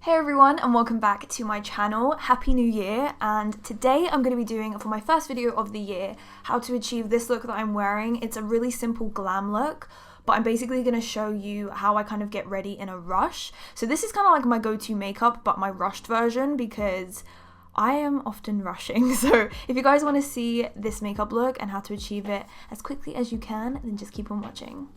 Hey everyone, and welcome back to my channel. Happy New Year, and today I'm going to be doing, for my first video of the year, how to achieve this look that I'm wearing. It's a really simple glam look, but I'm basically going to show you how I kind of get ready in a rush. So this is kind of like my go-to makeup, but my rushed version, because I am often rushing. So if you guys want to see this makeup look and how to achieve it as quickly as you can, then just keep on watching.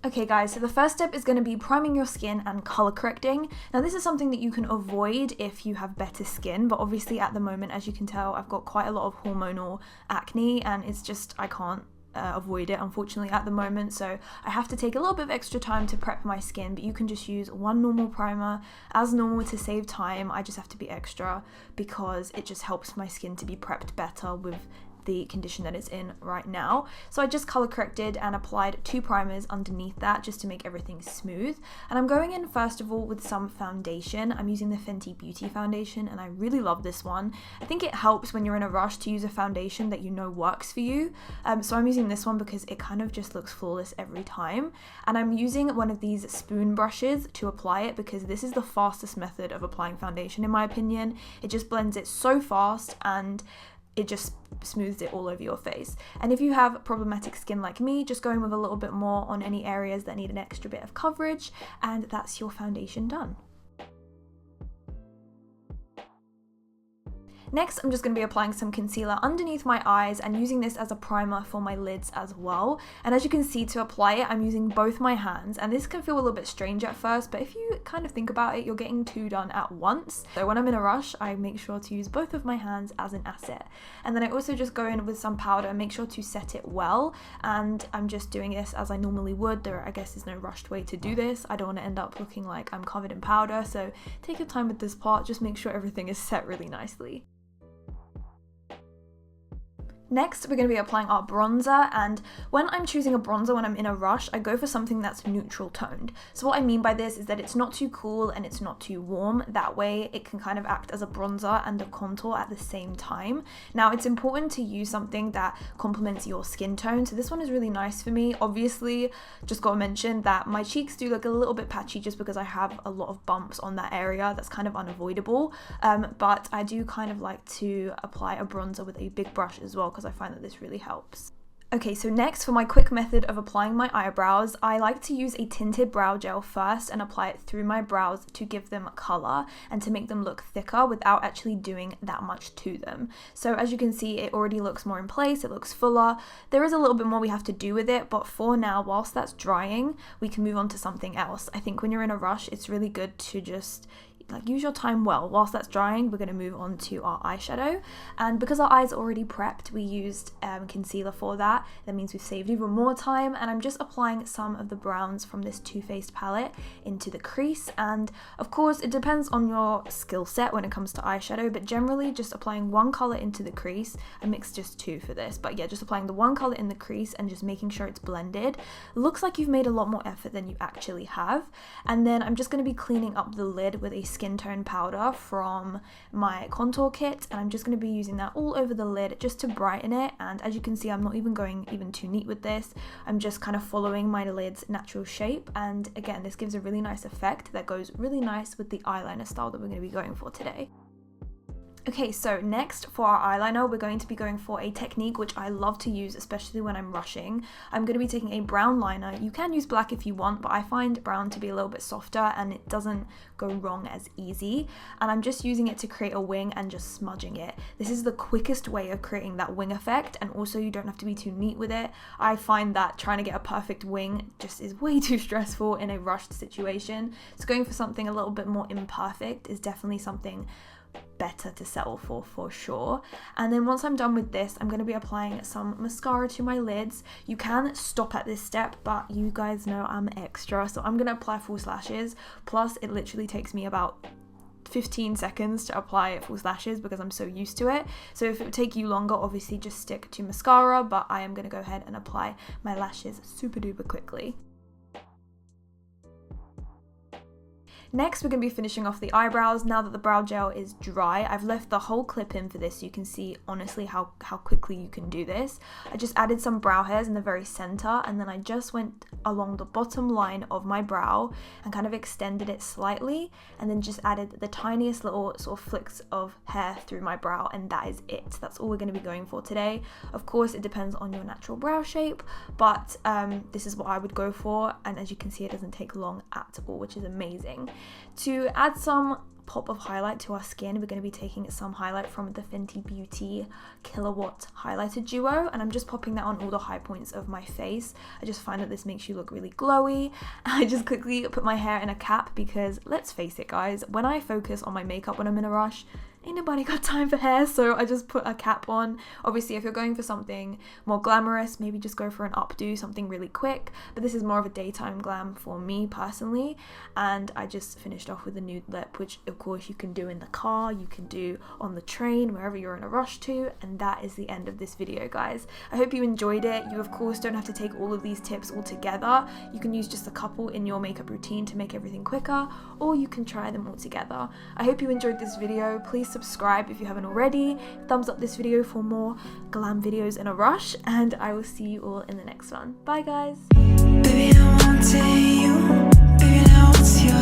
Okay guys, so the first step is going to be priming your skin and color correcting. Now this is something that you can avoid if you have better skin, but obviously at the moment, as you can tell, I've got quite a lot of hormonal acne and it's just, I can't avoid it unfortunately at the moment, so I have to take a little bit of extra time to prep my skin, but you can just use one normal primer as normal to save time. I just have to be extra because it just helps my skin to be prepped better with the condition that it's in right now. So I just color corrected and applied 2 primers underneath that just to make everything smooth. And I'm going in first of all with some foundation. I'm using the Fenty Beauty foundation and I really love this one. I think it helps when you're in a rush to use a foundation that you know works for you. So I'm using this one because it kind of just looks flawless every time. And I'm using one of these spoon brushes to apply it because this is the fastest method of applying foundation in my opinion. It just blends it so fast and it just smooths it all over your face. And if you have problematic skin like me, just go in with a little bit more on any areas that need an extra bit of coverage, and that's your foundation done. Next, I'm just going to be applying some concealer underneath my eyes and using this as a primer for my lids as well. And as you can see, to apply it, I'm using both my hands. And this can feel a little bit strange at first, but if you kind of think about it, you're getting 2 done at once. So when I'm in a rush, I make sure to use both of my hands as an asset. And then I also just go in with some powder and make sure to set it well. And I'm just doing this as I normally would. There, I guess, is no rushed way to do this. I don't want to end up looking like I'm covered in powder. So take your time with this part. Just make sure everything is set really nicely. Next, we're going to be applying our bronzer, and when I'm choosing a bronzer when I'm in a rush, I go for something that's neutral toned. So what I mean by this is that it's not too cool and it's not too warm. That way it can kind of act as a bronzer and a contour at the same time. Now it's important to use something that complements your skin tone. So this one is really nice for me. Obviously, just got to mention that my cheeks do look a little bit patchy just because I have a lot of bumps on that area. That's kind of unavoidable. But I do kind of like to apply a bronzer with a big brush as well, because I find that this really helps. Okay, so next, for my quick method of applying my eyebrows, I like to use a tinted brow gel first and apply it through my brows to give them color and to make them look thicker without actually doing that much to them. So as you can see, it already looks more in place, it looks fuller. There is a little bit more we have to do with it, but for now, whilst that's drying, we can move on to something else. I think when you're in a rush, it's really good to just use your time well. Whilst that's drying, we're going to move on to our eyeshadow, and because our eyes are already prepped, we used concealer for that. That means we've saved even more time, and I'm just applying some of the browns from this Too Faced palette into the crease. And of course it depends on your skill set when it comes to eyeshadow, but generally just applying one color into the crease. I mixed just 2 for this, but yeah, just applying the one color in the crease and just making sure it's blended. Looks like you've made a lot more effort than you actually have. And then I'm just going to be cleaning up the lid with a skin tone powder from my contour kit, and I'm just going to be using that all over the lid just to brighten it. And as you can see, I'm not even going too neat with this. I'm just kind of following my lid's natural shape, and again, this gives a really nice effect that goes really nice with the eyeliner style that we're going to be going for today. Okay, so next for our eyeliner, we're going to be going for a technique which I love to use, especially when I'm rushing. I'm going to be taking a brown liner. You can use black if you want, but I find brown to be a little bit softer and it doesn't go wrong as easy. And I'm just using it to create a wing and just smudging it. This is the quickest way of creating that wing effect, and also you don't have to be too neat with it. I find that trying to get a perfect wing just is way too stressful in a rushed situation. So going for something a little bit more imperfect is definitely something better to settle for sure. And then once I'm done with this, I'm going to be applying some mascara to my lids. You can stop at this step, but you guys know I'm extra, so I'm going to apply false lashes. Plus it literally takes me about 15 seconds to apply false lashes because I'm so used to it. So if it would take you longer, obviously just stick to mascara, but I am going to go ahead and apply my lashes super duper quickly. Next, we're going to be finishing off the eyebrows. Now that the brow gel is dry, I've left the whole clip in for this so you can see honestly how quickly you can do this. I just added some brow hairs in the very center, and then I just went along the bottom line of my brow and kind of extended it slightly, and then just added the tiniest little sort of flicks of hair through my brow, and that is it. That's all we're going to be going for today. Of course, it depends on your natural brow shape, but this is what I would go for, and as you can see, it doesn't take long at all, which is amazing. To add some pop of highlight to our skin, we're going to be taking some highlight from the Fenty Beauty Kilowatt highlighter duo, and I'm just popping that on all the high points of my face. I just find that this makes you look really glowy. I just quickly put my hair in a cap because let's face it guys, when I focus on my makeup when I'm in a rush, ain't nobody got time for hair, so I just put a cap on. Obviously, if you're going for something more glamorous, maybe just go for an updo, something really quick, but this is more of a daytime glam for me personally. And I just finished off with a nude lip, which of course you can do in the car, you can do on the train, wherever you're in a rush to, and that is the end of this video, guys. I hope you enjoyed it. You of course don't have to take all of these tips all together. You can use just a couple in your makeup routine to make everything quicker, or you can try them all together. I hope you enjoyed this video. Please subscribe if you haven't already. Thumbs up this video for more glam videos in a rush, and I will see you all in the next one. Bye guys. Baby, I want you. Baby, now what's your